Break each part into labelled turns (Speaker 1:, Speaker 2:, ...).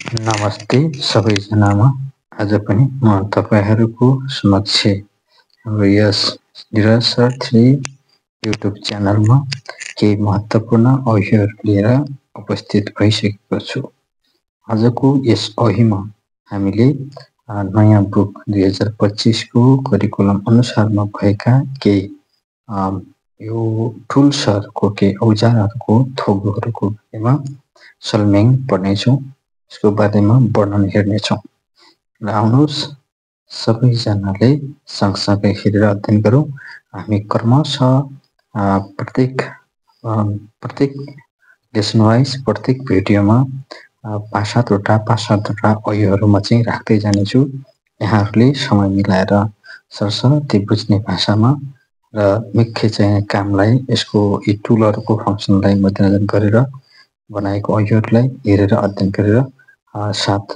Speaker 1: नमस्ते सबैजनामा। आज पनि म तपाईहरूको समक्ष हाम्रो यस निरसर 3 युट्युब च्यानलमा केही महत्त्वपूर्ण अवधिहरू लिएर उपस्थित भइसकेको छु। आजको यस अवधिमा हामीले नयाँ बुक 2025 को करिकुलम अनुसारमा भएका केही यो टुल्सहरूको केही औजारहरूको थोकहरूको बारेमा सल्म्याङ पढ्नेछौँ। यसको बारेमा वर्णन हेर्नेछौँ र आउनुहोस् सबैजनाले सँगसँगै हेरेर अध्ययन गरौँ। हामी क्रमशः प्रत्येक लेसन वाइज प्रत्येक भिडियोमा 5-7वटा अवधिहरू म चाहिँ राख्दै जानेछु। यहाँहरूले समय मिलाएर सरसर्ती बुझ्ने भाषामा र मुख्य चाहिँ कामलाई यसको यी टुलहरूको फङ्सनलाई मध्यनजर गरेर बनाएको अवधिहरूलाई हेरेर अध्ययन गरेर साथ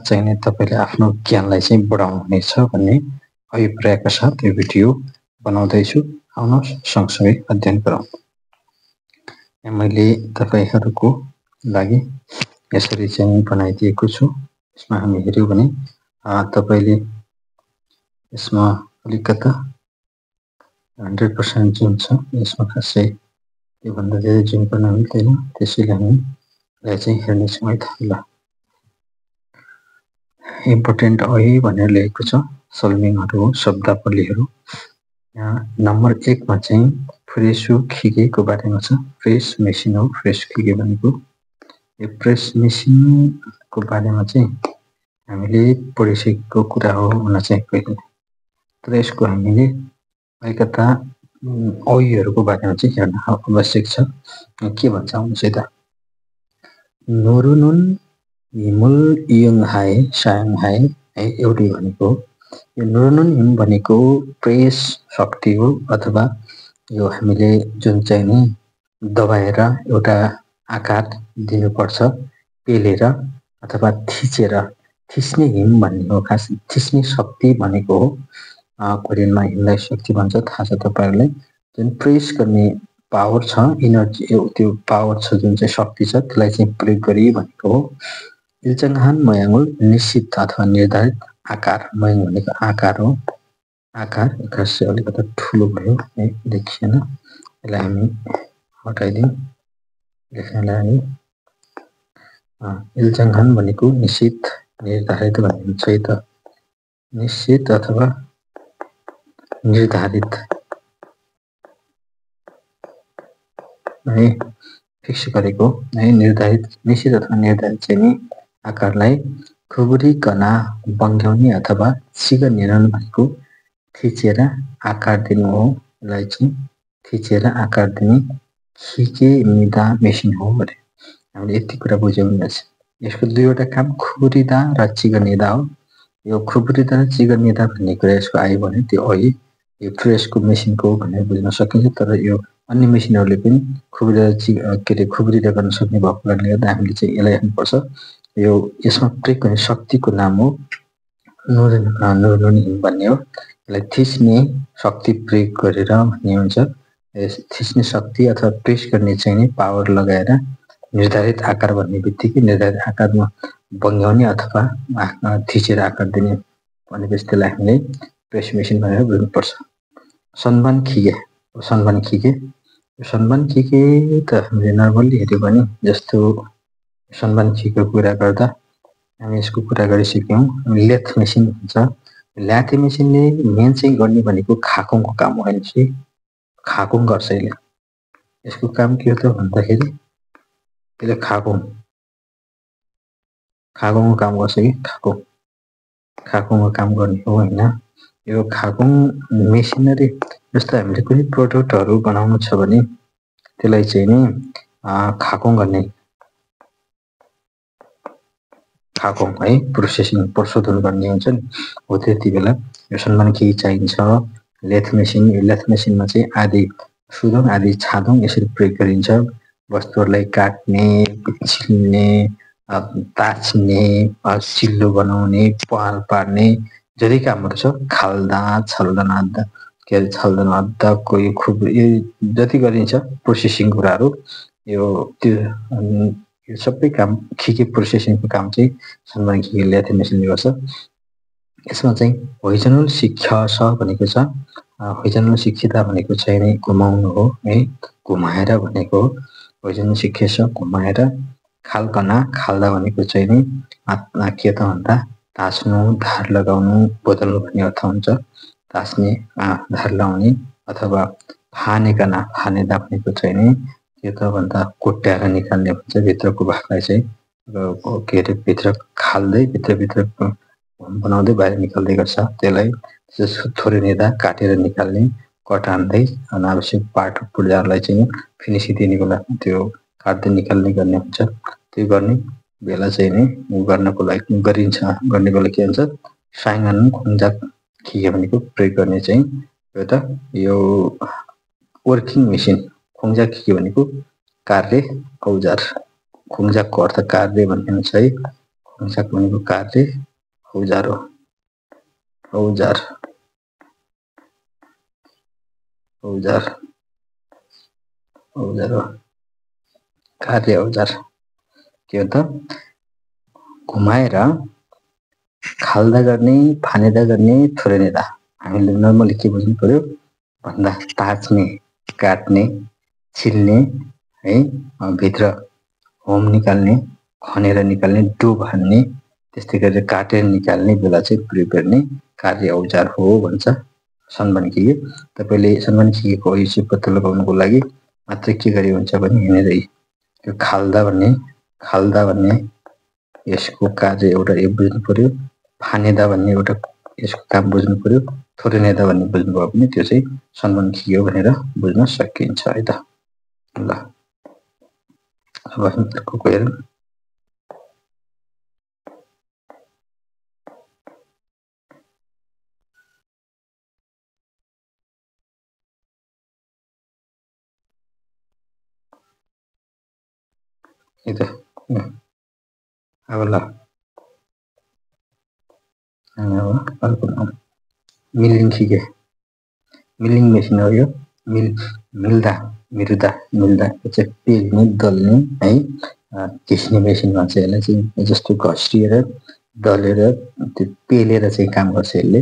Speaker 1: चाहिँ नै तपाईँले आफ्नो ज्ञानलाई चाहिँ बढाउनु हुनेछ भन्ने अभिप्रायका साथ यो भिडियो बनाउँदैछु। आउनुहोस् सँगसँगै अध्ययन गरौँ। मैले तपाईँहरूको लागि यसरी चाहिँ बनाइदिएको छु। यसमा हामी हेर्यौँ भने तपाईँले यसमा अलिकता 100% जुन छ यसमा खासै योभन्दा धेरै जुन गर्न मिल्दैन, त्यसैले हामीलाई चाहिँ हेर्नेछौँ है त। ल, इम्पोर्टेन्ट अवधि भनेर लेखेको छ सल्मिङहरू हो, शब्दावलीहरू। नम्बर 1 मा चाहिँ फ्रेसु खिगेको बारेमा छ। फ्रेस मेसिन हो फ्रेस खिगे भनेको। यो फ्रेस मेसिनको बारेमा चाहिँ हामीले पढिसकेको कुरा हो हुन चाहिँ पहिले, तर यसको हामीले अलिकता अवधिहरूको बारेमा चाहिँ हेर्न आवश्यक छ। के भन्छ आउनुहोस् है त। नोरुनुन हिमुल इयुङ हाई सायङ हाई है एउटै भनेको। यो नोरुनुन हिम भनेको प्रेस शक्ति हो, अथवा यो हामीले जुन चाहिँ नि दबाएर एउटा आकार दिनुपर्छ पेलेर अथवा थिच्ने हिम भन्ने हो। खास थिच्ने शक्ति भनेको हो। कोरियनमा हिमलाई शक्ति भन्छ, थाहा छ तपाईँहरूलाई। जुन प्रेस गर्ने पावर छ, इनर्जी, त्यो पावर छ जुन चाहिँ शक्ति छ त्यसलाई चाहिँ प्रयोग गरी भनेको हो। इल्चङहान मयाङुल निश्चित अथवा निर्धारित आकार। मयाङ भनेको आकार हो। आकार खासै अलिकता ठुलो भयो है, देखिएन। यसलाई हामी हटाइदिउँ लेख्नलाई। इल्चङहान भनेको निश्चित निर्धारित भनिन्छ है त। निश्चित अथवा निर्धारित है, फिक्स गरेको है। निर्धारित निश्चित अथवा निर्धारित चाहिँ नि आकारलाई खुबुरिकन बङ्ग्याउने अथवा चिगनिरन भनेको थिचेर आकार दिनु हो। यसलाई चाहिँ थिचेर आकार दिने खिके निदा मेसिन हो भने हामीले यति कुरा बुझ्यौँ नि। यसको दुईवटा काम खुबुरिदा र चिगनिदा हो। यो खुबुरिदा र चिगनिदा भन्ने कुरा यसको आयो भने त्यो अघि यो फ्रेसको मेसिनको भनेर बुझ्न सकिन्छ। तर यो अन्य मेसिनहरूले पनि खुबुरिदा गर्न सक्ने भएको कारणले गर्दा हामीले चाहिँ यसलाई हेर्नुपर्छ। यो यसमा प्रयोग गर्ने शक्तिको नाम हो नोरुनुन हिम भन्ने हो। यसलाई थिच्ने शक्ति प्रयोग गरेर भन्ने हुन्छ। थिच्ने शक्ति अथवा प्रेस गर्ने चाहिँ नि पावर लगाएर निर्धारित आकार भन्ने बित्तिकै निर्धारित आकारमा बङ्ग्याउने अथवा थिचेर आकार दिने भनेपछि त्यसलाई हामीले प्रेस मेसिन भनेर बुझ्नुपर्छ। सन्बान खिगे त हामीले नर्मल्ली हेऱ्यो भने जस्तो सन्बान खिगेको कुरा गर्दा हामी यसको कुरा गरिसक्यौँ। लेथ मेसिन भन्छ। ल्याथे मेसिनले मेन चाहिँ गर्ने भनेको खाकुङको काम हो। होइन, खाकुङ गर्छ यसले। यसको काम के हो त भन्दाखेरि यसले खाकुङको काम गर्छ कि खाकुङको काम गर्ने हो। होइन, यो खाकुङ मेसिनरी जस्तो हामीले कुनै प्रोडक्टहरू बनाउनु छ भने त्यसलाई चाहिँ नि खाकुङ गर्ने है प्रोसेसिङ प्रशोधन गर्ने हुन्छ नि हो। त्यति बेला यो सन्मान के चाहिन्छ लेथ मेसिन। यो लेथ मेसिनमा चाहिँ आदि सुदौँ आदि छादौँ यसरी प्रयोग गरिन्छ। वस्तुहरूलाई काट्ने, छिल्ने, ताछ्ने, चिल्लो बनाउने, पाल पार्ने जति कामहरू छ खाल्दा छल्दा को यो खुब जति गरिन्छ प्रोसेसिङ कुराहरू यो त्यो यो सबै काम खिके प्रोसेसिङको काम चाहिँ सन्मान खिके ल्याथे मेसिनले गर्छ। यसमा चाहिँ होरिजोनल शिक्षा भनेको छ, होरिजोनल शिक्षिता भनेको चाहिँ नै घुमाउनु हो है, घुमाएर भनेको हो। होरिजोनल शिक्षेस घुमाएर, खाल्कना खाल्दा भनेको चाहिँ नि के त भन्दा तास्नु, धार लगाउनु, बदल्नु भन्ने अर्थ हुन्छ। तास्ने, धार लगाउने, अथवा फानेकना फानेदा भनेको चाहिँ नि के त भन्दा कोट्याएर निकाल्ने भन्छ। भित्रको भागलाई चाहिँ के अरे भित्र खाल्दै भित्र बनाउँदै बाहिर निकाल्दै गर्छ। त्यसलाई थोरिनेदा काटेर निकाल्ने, कटान्दै अनावश्यक पार्ट पुर्जाहरूलाई चाहिँ फिनिसी दिने बेला त्यो काट्दै निकाल्ने गर्ने हुन्छ। त्यो गर्ने बेला चाहिँ नि गर्नको लागि गरिन्छ, गर्ने बेला के हुन्छ, साइङान खुङ्जाक खिके भनेको प्रयोग गर्ने चाहिँ एउटा यो वर्किङ मेसिन। खुङ्जाक खिके भनेको कार्य औजार, खुङ्जाकको अर्थ कार्य भन्ने हुन्छ है। खुङ्जाक भनेको कार्य औजार हो, औजार औजार औजार हो, कार्य औजार। के हो त, घुमाएर खाल्दा गर्ने, फानेदा गर्ने, थोरिनेदा। हामीले नर्मली के बुझ्नु पर्यो भन्दा ताच्ने, काट्ने, छिल्ने है, भित्र होम निकाल्ने, खनेर निकाल्ने, डुब हान्ने, त्यस्तै गरेर काटेर निकाल्ने बेला चाहिँ प्रयोग गर्ने कार्य औजार हो भन्छ सन्मान खिके। तपाईँले सन्मान खिकेको यो चाहिँ पत्ता लगाउनुको लागि मात्र के गरे हुन्छ भने यहाँनिर यो खाल्दा भन्ने यसको कार्य एउटा यो बुझ्नु पर्यो, फानेदा भन्ने एउटा यसको काम बुझ्नु पर्यो, थोरिनेदा भन्ने बुझ्नुभयो भने त्यो चाहिँ सन्मान खिके भनेर बुझ्न सकिन्छ है त। ल अब अर्को हेरौँ। अब ल अर्को मिलिङ खिके, मिलिङ मेसिन हो यो। मिल्दा चाहिँ पेल्ने, दल्ने है, घिस्ने मेसिन भन्छ यसलाई चाहिँ। जस्तो घस्रिएर दलेर त्यो पेलेर चाहिँ काम गर्छ यसले।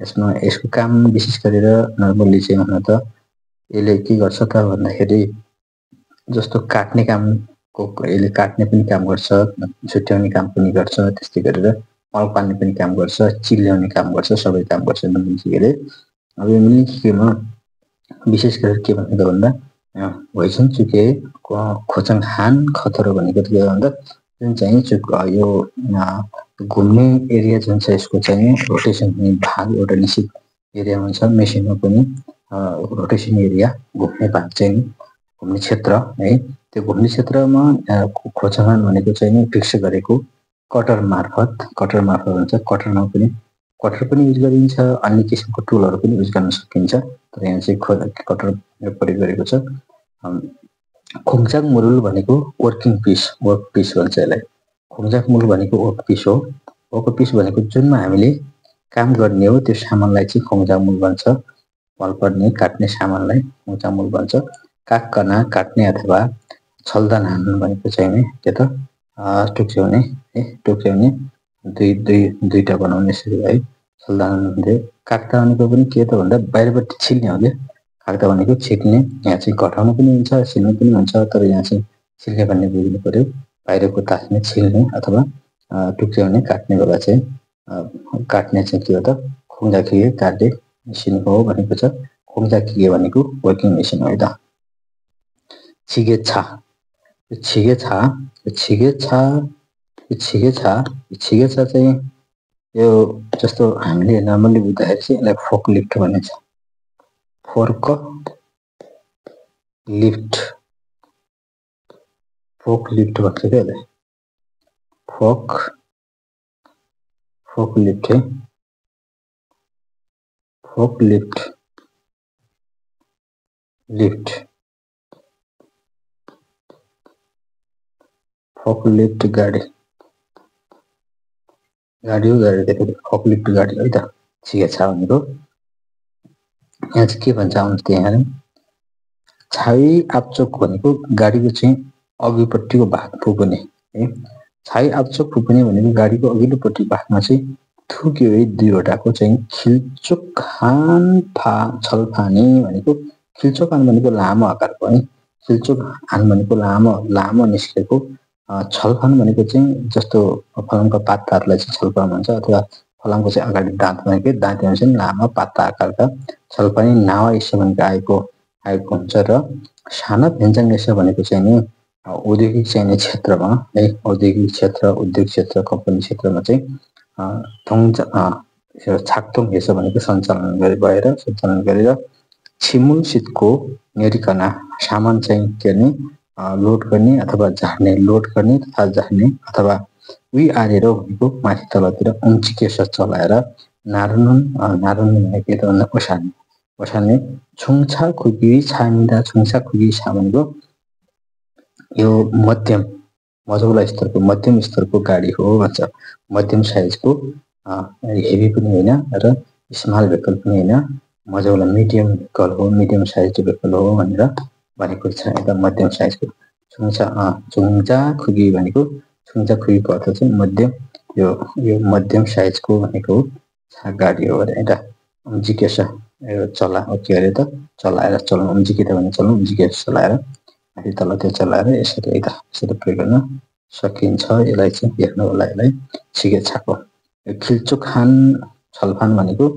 Speaker 1: यसमा यसको काम विशेष गरेर नर्मली चाहिँ हुन त यसले के गर्छ त भन्दाखेरि जस्तो काट्ने कामको यसले काट्ने पनि काम गर्छ, छुट्याउने काम पनि गर्छ, त्यस्तै गरेर मल पाल्ने पनि काम गर्छ, चिल्याउने काम गर्छ, सबै काम गर्छ मिलिङ खिकेले। अब यो मिलिङ खिकेमा विशेष गरेर के भनेको भन्दा भइसन चुके खोचङ हान खतरो भनेको के भन्दा जुन चाहिँ यो घुम्ने एरिया जुन छ यसको चाहिँ रोटेसन हुने भाग एउटा निश्चित एरिया हुन्छ। मेसिनमा पनि रोटेसन एरिया, घुम्ने भाग चाहिँ घुम्ने क्षेत्र है, त्यो घुम्ने क्षेत्रमा खोचङहान भनेको चाहिँ फिक्स गरेको कटर मार्फत हुन्छ। कटर पनि युज गरिन्छ, अन्य किसिमको टुलहरू पनि युज गर्न सकिन्छ, तर यहाँ चाहिँ कटर प्रयोग गरेको छ। खुङ्जाक मुरुल भनेको वर्क पिस भन्छ यसलाई। खुङ्जाक मुरुल भनेको वर्क पिस हो। वर्क पिस भनेको जुनमा हामीले काम गर्ने हो त्यो सामानलाई चाहिँ खुङ्जाक मुल भन्छ। मल पर्ने काट्ने सामानलाई खुङ्जाक मुल भन्छ। काट्कना काट्ने अथवा छल्दान हान्नु भनेको चाहिँ नि के त टुक्च्याउने है, टुक्च्याउने दुईटा बनाउने है। छल्दान हुन्थ्यो। काट्दा भनेको पनि के त भन्दा बाहिरबाट छिल्ने हो क्या। काट्दा भनेको छिल्ने, यहाँ चाहिँ घटाउनु पनि हुन्छ, छिल्नु पनि हुन्छ, तर यहाँ चाहिँ छिल्ने भन्ने बुझ्नु पर्यो। बाहिरको तास्ने, छिल्ने अथवा टुक्च्याउने, काट्ने बेला चाहिँ काट्ने चाहिँ के हो त खुङ्जाक खिके काट्ने मेसिन हो भनेको छ। खुङ्जाक खिके भनेको वर्किङ मेसिन हो त। छिगेछा चाहिँ यो जस्तो हामीले नर्मली बुझ्दाखेरि चाहिँ यसलाई फोक लिफ्ट भनिन्छ। फोक लिफ्ट भन्छ क्या यसलाई। फोक लिफ्ट है, फोक लिफ्ट गाडी फोक लिफ्ट गाडी है त छिगेछा भनेको। यहाँ चाहिँ के भन्छ आउनुहोस् त्यहाँ हेरौँ। छावी आपचोक भनेको गाडीको चाहिँ अघिपट्टिको भाग फुक्ने है। छाई आप्चोक फुक्ने भनेको गाडीको अघिल्लोपट्टि भागमा चाहिँ थुक्यो है दुईवटाको चाहिँ खिल्चोखान छलफानी भनेको खिल्चोखान भनेको लामो आकारको है। खिल्चोखान भनेको लामो निस्केको, छलफान भनेको चाहिँ जस्तो फलामका पाताहरूलाई चाहिँ छलफान भन्छ अथवा फलामको चाहिँ अगाडि दाँत भनेको दाँत चाहिँ लामो पाता आकारका छलफानी नावा यसो भनेको आएको हुन्छ। र साना भेन्चाङ यसो भनेको चाहिँ नि औद्योगिक चाहिने क्षेत्रमा है, औद्योगिक क्षेत्र, उद्योग क्षेत्र, कम्पनी क्षेत्रमा चाहिँ छाक्तोङ यसो भनेको सञ्चालन गरेर छिमुलसितको नेरिकन सामान चाहिँ के गर्ने लोड गर्ने अथवा झार्ने, लोड गर्ने तथा झार्ने अथवा उही आरेर भनेको माथि तलतिर उम्चिकेस चलाएर नारुन भनेको ओसार्ने छुङछा खुगी छामिँदा छुङछा खुगी छा भनेको यो मध्यम मझौला स्तरको मध्यम स्तरको गाडी हो भन्छ। मध्यम साइजको, हेभी पनि होइन र स्मल भेहिकल पनि होइन, मझौला मिडियम भेहिकल हो, मिडियम साइज भेहिकल हो भनेर भनेको छ। एकदम मध्यम साइजको छुङछा खुगी भनेको छुङछा खुगीको अर्थ चाहिँ मध्यम, यो मध्यम साइजको भनेको गाडी हो अरे एउटा। उम्जिकेस के अरे त चलाएर चलाउनु, उम्जिकिँदा भने चलाउनु, उम्जिकेस चलाएर माथि तल त्यो चलाएर यसरी प्रयोग गर्न सकिन्छ। यसलाई चाहिँ हेर्नु होला, यसलाई छिगेछाको। खिल्चोखान छलफान भनेको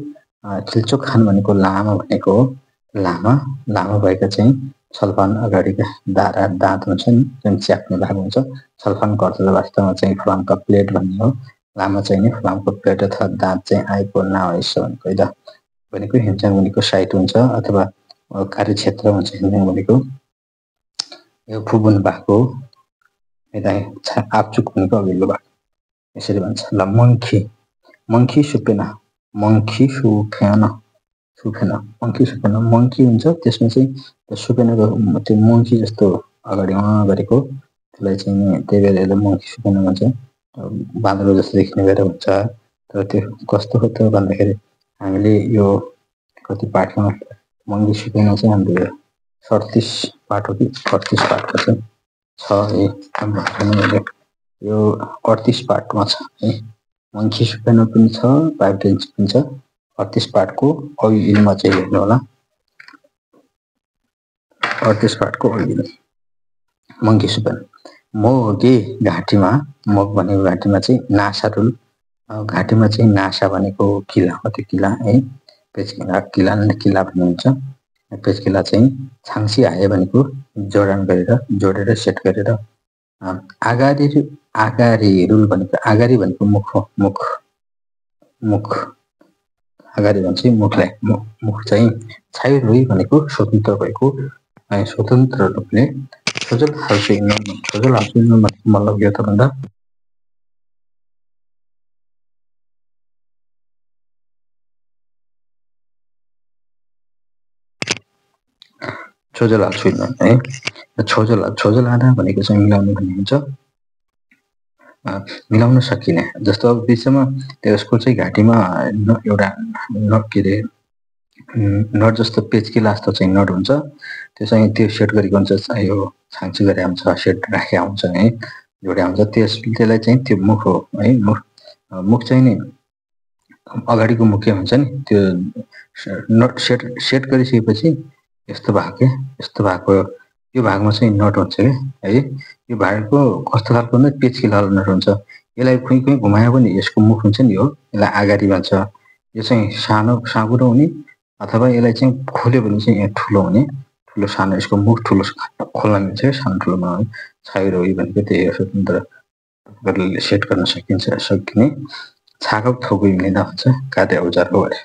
Speaker 1: खिल्चोखान भनेको लामो भनेको हो, लामो भएका चाहिँ छलफान अगाडिका दाँत हुन्छ नि जुन च्याप्ने भाग हुन्छ। छलफानको अर्थ वास्तवमा चाहिँ फलामका प्लेट भन्ने हो। लामो चाहिने फलामको प्लेट अथवा दाँत चाहिँ आएको नाइस भनेको हेन्चाङ भनेको साइट हुन्छ अथवा कार्यक्षेत्र हुन्छ। हेन्चाङ भनेको यो फुबुन भागको आप्चुक भनेको अघिल्लो भाग यसरी भन्छ। ल मङ्खी सुपेन, मङ्खी हुन्छ त्यसमा चाहिँ सुपेनको त्यो मङ्खी जस्तो अगाडि गरेको त्यसलाई चाहिँ त्यही भएर यसलाई मङ्खी सुपेन भन्छ। बाँदर जस्तो देखिने भएर भन्छ। तर त्यो कस्तो हो त भन्दाखेरि हामीले यो कति पाठमा मङ्खी सुपेन चाहिँ हाम्रो 37 पाठ हो कि 38 पाठको चाहिँ छ है। यो 38 पाठमा छ है। मङ्खी सुपेन पनि छ, पाइप टेन्स पनि छ। 38 पाठको अघिल्लोमा चाहिँ हेर्नु होला। 38 पाठको अघिल्लो मङ्खी सुपेन। मोगे घाँटीमा, मोग भनेको घाँटीमा चाहिँ नासा रुल, घाँटीमा चाहिँ नासा भनेको किला हो। त्यो किला है पेचकिला, किला भन्नुहुन्छ। पेचकिला चाहिँ छाङ्सी आए भनेको जोडेर सेट गरेर। आगारी रुल भनेको आगारी भनेको मुख हो, मुख अगाडि भन्छ मुखलाई। मुख चाहिँ छाइ रोइ भनेको स्वतन्त्र भएको, स्वतन्त्र रूपले छोजल हाल्छु मतलब यो त भन्दा छोजल हाल्छु है। छोजल आधा भनेको चाहिँ मिलाउनु भन्ने हुन्छ, मिलाउन सकिने। जस्तो अब बिचमा त्यसको चाहिँ घाँटीमा एउटा के अरे नट जस्तो पेचकिला जस्तो चाहिँ नट हुन्छ, त्यो चाहिँ त्यो सेट गरेको हुन्छ। यो छाङ्सी गरे हुन्छ, सेट राखेको हुन्छ है, जोड्या हुन्छ। त्यसलाई चाहिँ त्यो मुख हो है। मुख चाहिँ नि अगाडिको मुख हुन्छ नि, त्यो नट सेट गरिसकेपछि यस्तो भएको यो भागमा चाहिँ नट हुन्छ है। यो भागको कस्तो खालको भन्दा पेचकिला नट हुन्छ। यसलाई कुनै घुमायो भने यसको मुख हुन्छ नि, हो यसलाई अगाडि भन्छ। यो चाहिँ साँगुरो हुने अथवा यसलाई चाहिँ खोल्यो भने चाहिँ यहाँ ठुलो हुने, ठुलो सानो, यसको मुख ठुलो खोल्न मिल्छ, सानो ठुलो बनाउने। छाइरो भनेको त्यही स्वतन्त्र सेट गर्न सकिने छागब थोगु मिल्दा भन्छ, कार्य औजार हो अरे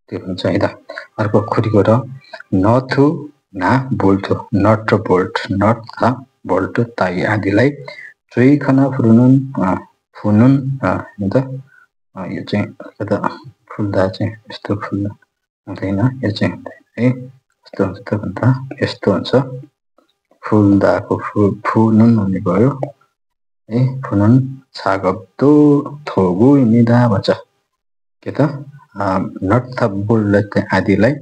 Speaker 1: त्यो हुन्छ है त। अर्को खुरीको र नथु ना बोल्ट, नट र बोल्ट, नट तथा बोल्ट ताई आदिलाई चोइखना फुनुन त यो चाहिँ फुल्दा चाहिँ यस्तो फुल्दा हुँदैन, यो चाहिँ है यस्तो हुन्छ भन्दा यस्तो हुन्छ। फुल्दाको फुनुन हुने भयो है। फुनुन छागब्दो थोगु निदा भन्छ के त नट तथा बोल्ट आदिलाई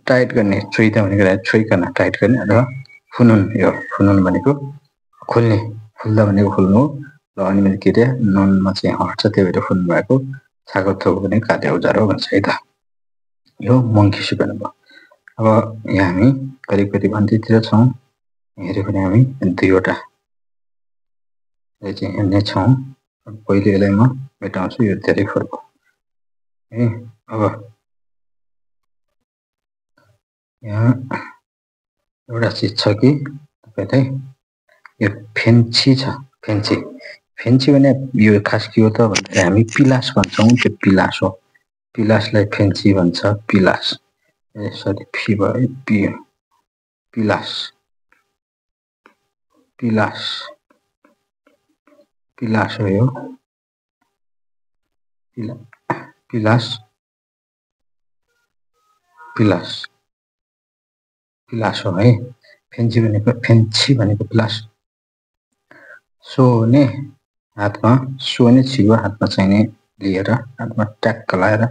Speaker 1: टाइट गर्ने, चोइदा भनेको छोइकन टाइट गर्ने अथवा फुनुन, यो फुनुन भनेको खुल्ने, फुल्दा भनेको खुल्नु र अनि मैले के अरे नुनमा चाहिँ हट्छ त्यही भएर फुल्नु भएको छाको थोक पनि काटे औजार हो भन्छ है त। यो मङ्की सुप भयो। अब यहाँ हामी करिब करिब अन्त्यतिर छौँ। हेऱ्यो भने हामी दुईवटा चाहिँ हेर्ने छौँ। पहिले यसलाई म मेटाउँछु, यो धेरै फरक है। अब यहाँ एउटा चिज छ कि तपाईँलाई यो फेन्सी छ, फेन्सी फेन्सी भने यो खास के हो त भन्दाखेरि हामी पिलास भन्छौँ, त्यो पिलास हो। पिलासलाई फेन्सी भन्छ, पिलास सरी फी भयो पी पिलास पिलास पिलास हो यो पिलास पिलास पिलास हो है। फेन्सी भनेको पिलास। सोने हातमा सोने छिगो हातमा चाहिने लिएर हातमा ट्याक्क लाएर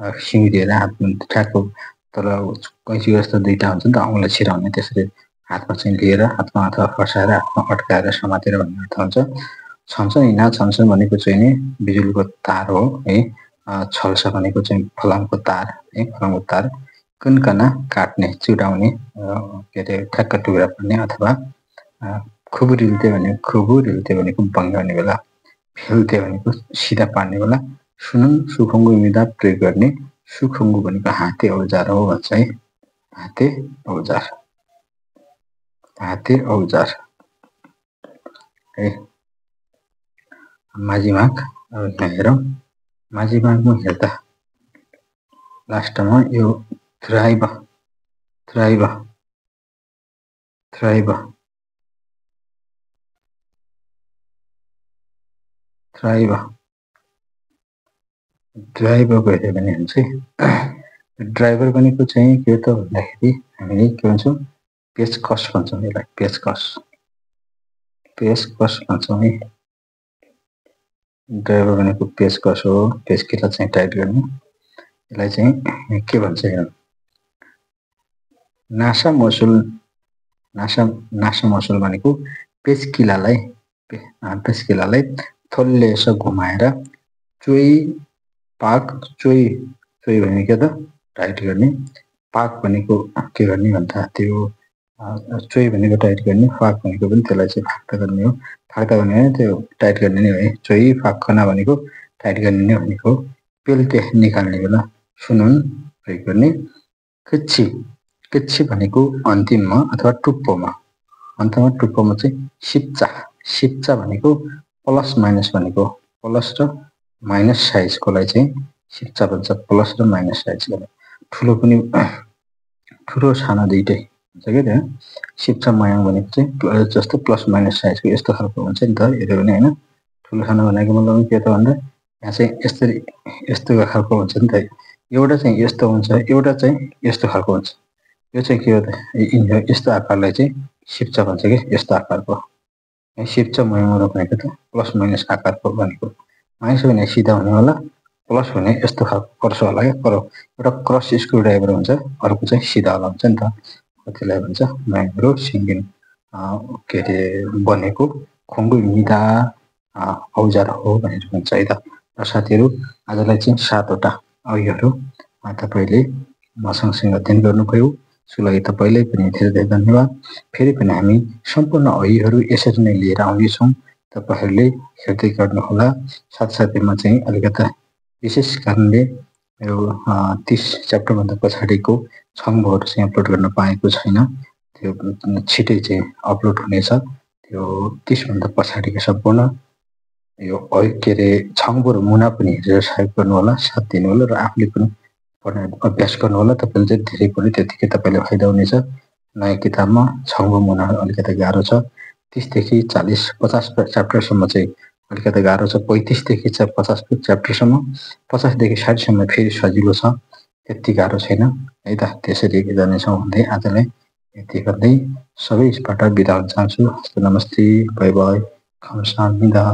Speaker 1: सिउरिएर हातमा ट्याक्क तर कैँची जस्तो दुईटा हुन्छ नि त औँला छिराउने, त्यसरी हातमा चाहिँ लिएर हातमा अथवा फसाएर हातमा अड्काएर समातेर भन्ने अर्थ हुन्छ। छन्छ भनेको चाहिँ नि बिजुलीको तार हो है। छल्छ भनेको चाहिँ फलामको तार है, फलामको तार। कन्कना काट्ने, चुडाउने, के अरे ठ्याक्क टुक्रा पर्ने अथवा खुबुरिल्ते भनेको बङ्गाउने बेला, फेल्ते भनेको सिधा पार्ने बेला, सुनुन सुखुङ्गु मिदा प्रयोग गर्ने। सुखुङ्गु भनेको हाते औजार हो भन्छ है, हाते औजार है। माझी माग अब यहाँ हेरौँ। माझी मागमा हेर्दा लास्टमा यो थ्राइब ड्राइभरको हेऱ्यो भने चाहिँ ड्राइभर भनेको चाहिँ के त भन्दाखेरि हामीले के भन्छौँ, पेचकस भन्छौँ यसलाई, पेचकस भन्छौँ है। ड्राइभर भनेको पेचकस हो, पेचकिला चाहिँ टाइट गर्ने। यसलाई चाहिँ के भन्छ हेरौँ, नासा मसुल भनेको पेचकिलालाई थोल्ले यसो घुमाएर चोई भनेको के त टाइट गर्ने, पाक भनेको के गर्ने भन्दा त्यो चोई भनेको टाइट गर्ने, फाक भनेको पनि त्यसलाई चाहिँ फाक्दा गर्ने हो। फाक्दा भने त्यो टाइट गर्ने नै हो है। चोई फाक्कना भनेको टाइट गर्ने नै भनेको। पेल्ते निकाल्ने बेला सुनुन प्रयोग गर्ने। किच्छी भनेको अन्तिममा अथवा टुप्पोमा, टुप्पोमा चाहिँ सिप्चा भनेको प्लस माइनस भनेको, प्लस र माइनस साइजकोलाई चाहिँ सिप्चा भन्छ, प्लस र माइनस साइजको। ठुलो पनि ठुलो सानो दुइटै हुन्छ क्या त्यहाँ। सिप्चा मयाङ भनेको चाहिँ जस्तो प्लस माइनस साइजको यस्तो खालको हुन्छ नि त, हेऱ्यो भने होइन। ठुलो सानो भनेको मतलब के त भन्दा यहाँ चाहिँ यस्तो खालको हुन्छ नि त। एउटा चाहिँ यस्तो हुन्छ, एउटा चाहिँ यस्तो खालको हुन्छ। यो चाहिँ के हो त, यस्तो आकारलाई चाहिँ सिप्चा भन्छ कि, यस्तो आकारको सिप्चा मयाङ भनेको त प्लस माइनस आकारको भनेको। माइनस भने सिधा हुने होला, प्लस भने यस्तो खालको कर्स होला क्या। एउटा क्रस स्क्रु ड्राइभर हुन्छ, अर्को चाहिँ सिधा होला हुन्छ नि त। त्यसलाई भन्छ मयाङहरू सिङ्गिन के अरे बनेको खुङ्गु मिदा औजार हो भनेर भन्छ है त। र साथीहरू आजलाई चाहिँ 7वटा औयोहरू तपाईँले मसँगसँग अध्ययन गर्नुभयो। उसको लागि तपाईँलाई पनि धेरै धेरै धन्यवाद। फेरि पनि हामी सम्पूर्ण औयोहरू यसरी नै लिएर आउनेछौँ, तपाईँहरूले हेर्दै गर्नुहोला। साथसाथै म चाहिँ अलिकता विशेष कारणले यो 30 च्याप्टरभन्दा पछाडिको छङ्गोहरू चाहिँ अपलोड गर्न पाएको छैन। त्यो छिटै चाहिँ अपलोड हुनेछ। त्यो 30 भन्दा पछाडिको सम्पूर्ण यो के अरे छङ्गो र मुना पनि हेरेर सहयोग गर्नु होला, साथ दिनु होला र आफूले पनि पढ्ने अभ्यास गर्नु होला। तपाईँले चाहिँ धेरै पढ्यो त्यतिकै तपाईँलाई फाइदा हुनेछ। नयाँ किताबमा छङ्गो मुना अलिकति गाह्रो छ। 30 देखि 40-50 च्याप्टरसम्म चाहिँ अलिकति गाह्रो छ। 35 देखि 50 च्याप्टरसम्म, 50 देखि 60 सम्म फेरि सजिलो छ, त्यति गाह्रो छैन है त। त्यसरी जानेछौँ भन्दै आजलाई यति गर्दै सबैबाट बिदा हुन चाहन्छु। नमस्ते, बाई बाई, खमसामिदा।